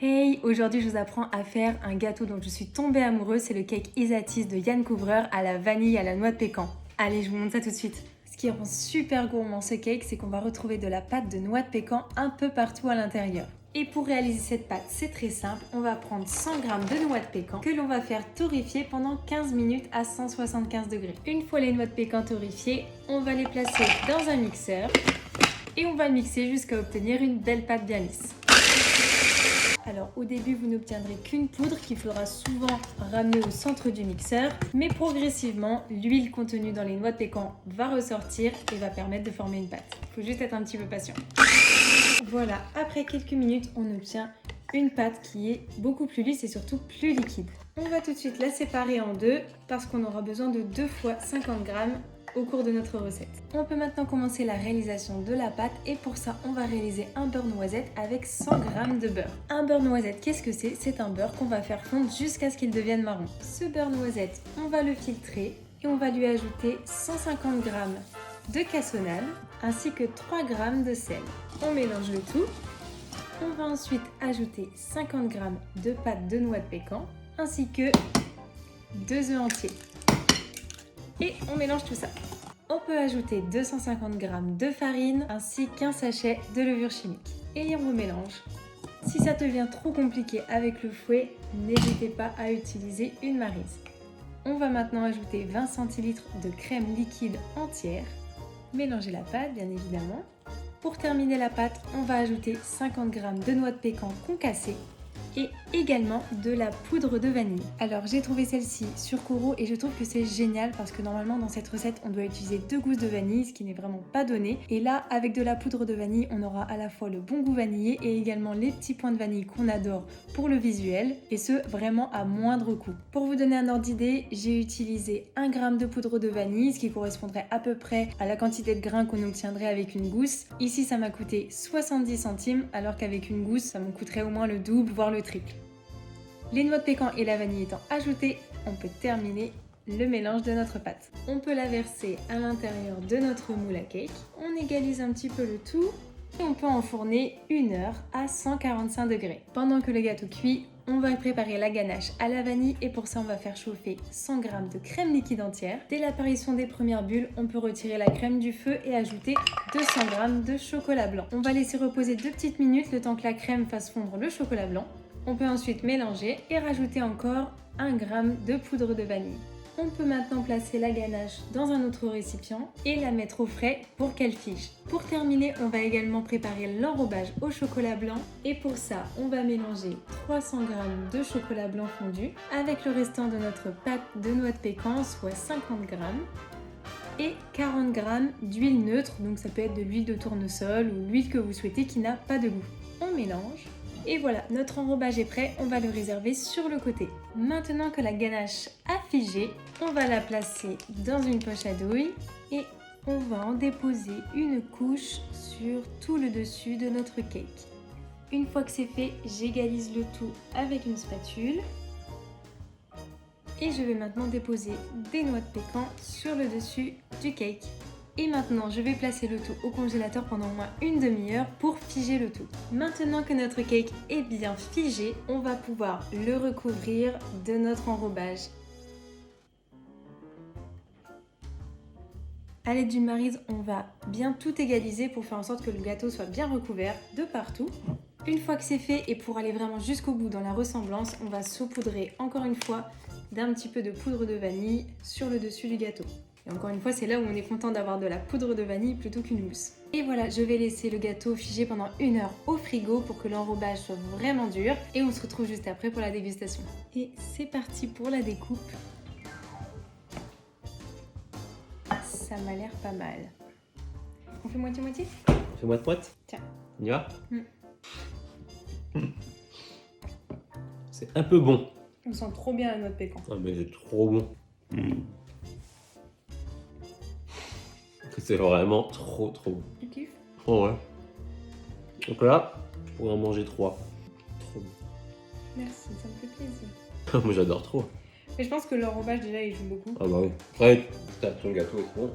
Hey, aujourd'hui je vous apprends à faire un gâteau dont je suis tombée amoureuse, c'est le cake Isatis de Yann Couvreur à la vanille à la noix de pécan. Allez, je vous montre ça tout de suite. Ce qui rend super gourmand ce cake, c'est qu'on va retrouver de la pâte de noix de pécan un peu partout à l'intérieur. Et pour réaliser cette pâte, c'est très simple, on va prendre 100 g de noix de pécan que l'on va faire torréfier pendant 15 minutes à 175 degrés. Une fois les noix de pécan torréfiées, on va les placer dans un mixeur et on va mixer jusqu'à obtenir une belle pâte bien lisse. Alors au début vous n'obtiendrez qu'une poudre qu'il faudra souvent ramener au centre du mixeur, mais progressivement l'huile contenue dans les noix de pécan va ressortir et va permettre de former une pâte. Il faut juste être un petit peu patient. Voilà, après quelques minutes on obtient une pâte qui est beaucoup plus lisse et surtout plus liquide. On va tout de suite la séparer en deux parce qu'on aura besoin de 2 fois 50 g au cours de notre recette. On peut maintenant commencer la réalisation de la pâte et pour ça on va réaliser un beurre noisette avec 100 g de beurre. Un beurre noisette, qu'est-ce que c'est? C'est un beurre qu'on va faire fondre jusqu'à ce qu'il devienne marron. Ce beurre noisette, on va le filtrer et on va lui ajouter 150 g de cassonade ainsi que 3 g de sel. On mélange le tout. On va ensuite ajouter 50 g de pâte de noix de pécan ainsi que 2 œufs entiers. Et on mélange tout ça. On peut ajouter 250 g de farine ainsi qu'un sachet de levure chimique. Et on remélange. Si ça devient trop compliqué avec le fouet, n'hésitez pas à utiliser une maryse. On va maintenant ajouter 20 cl de crème liquide entière. Mélanger la pâte bien évidemment. Pour terminer la pâte, on va ajouter 50 g de noix de pécan concassée et également de la poudre de vanille. Alors j'ai trouvé celle-ci sur Koro et je trouve que c'est génial parce que normalement dans cette recette on doit utiliser 2 gousses de vanille, ce qui n'est vraiment pas donné. Et là avec de la poudre de vanille on aura à la fois le bon goût vanillé et également les petits points de vanille qu'on adore pour le visuel et ce vraiment à moindre coût. Pour vous donner un ordre d'idée, j'ai utilisé 1 g de poudre de vanille, ce qui correspondrait à peu près à la quantité de grains qu'on obtiendrait avec une gousse. Ici ça m'a coûté 70 centimes alors qu'avec une gousse ça me coûterait au moins le double voire le triple. Les noix de pécan et la vanille étant ajoutées, on peut terminer le mélange de notre pâte. On peut la verser à l'intérieur de notre moule à cake. On égalise un petit peu le tout et on peut enfourner 1 heure à 145 degrés. Pendant que le gâteau cuit, on va préparer la ganache à la vanille et pour ça on va faire chauffer 100 g de crème liquide entière. Dès l'apparition des premières bulles, on peut retirer la crème du feu et ajouter 200 g de chocolat blanc. On va laisser reposer 2 petites minutes le temps que la crème fasse fondre le chocolat blanc. On peut ensuite mélanger et rajouter encore 1 g de poudre de vanille. On peut maintenant placer la ganache dans un autre récipient et la mettre au frais pour qu'elle fige. Pour terminer, on va également préparer l'enrobage au chocolat blanc et pour ça, on va mélanger 300 g de chocolat blanc fondu avec le restant de notre pâte de noix de pécan, soit 50 g et 40 g d'huile neutre, donc ça peut être de l'huile de tournesol ou l'huile que vous souhaitez qui n'a pas de goût. On mélange. Et voilà, notre enrobage est prêt, on va le réserver sur le côté. Maintenant que la ganache a figé, on va la placer dans une poche à douille et on va en déposer une couche sur tout le dessus de notre cake. Une fois que c'est fait, j'égalise le tout avec une spatule. Et je vais maintenant déposer des noix de pécan sur le dessus du cake. Et maintenant, je vais placer le tout au congélateur pendant au moins une demi-heure pour figer le tout. Maintenant que notre cake est bien figé, on va pouvoir le recouvrir de notre enrobage. À l'aide d'une maryse, on va bien tout égaliser pour faire en sorte que le gâteau soit bien recouvert de partout. Une fois que c'est fait et pour aller vraiment jusqu'au bout dans la ressemblance, on va saupoudrer encore une fois d'un petit peu de poudre de vanille sur le dessus du gâteau. Et encore une fois, c'est là où on est content d'avoir de la poudre de vanille plutôt qu'une mousse. Et voilà, je vais laisser le gâteau figer pendant 1 heure au frigo pour que l'enrobage soit vraiment dur. Et on se retrouve juste après pour la dégustation. Et c'est parti pour la découpe. Ça m'a l'air pas mal. On fait moitié-moitié? Fais moite-moite. Tiens. On y va? C'est un peu bon. On sent trop bien la noix de pécan. Ah mais c'est trop bon. C'est vraiment trop bon. Tu kiffes? Oh ouais. Donc là, je pourrais en manger 3. Trop bon. Merci, ça me fait plaisir. Moi j'adore trop. Mais je pense que l'enrobage déjà il joue beaucoup. Ah bah oui. Après, ton gâteau est trop bon.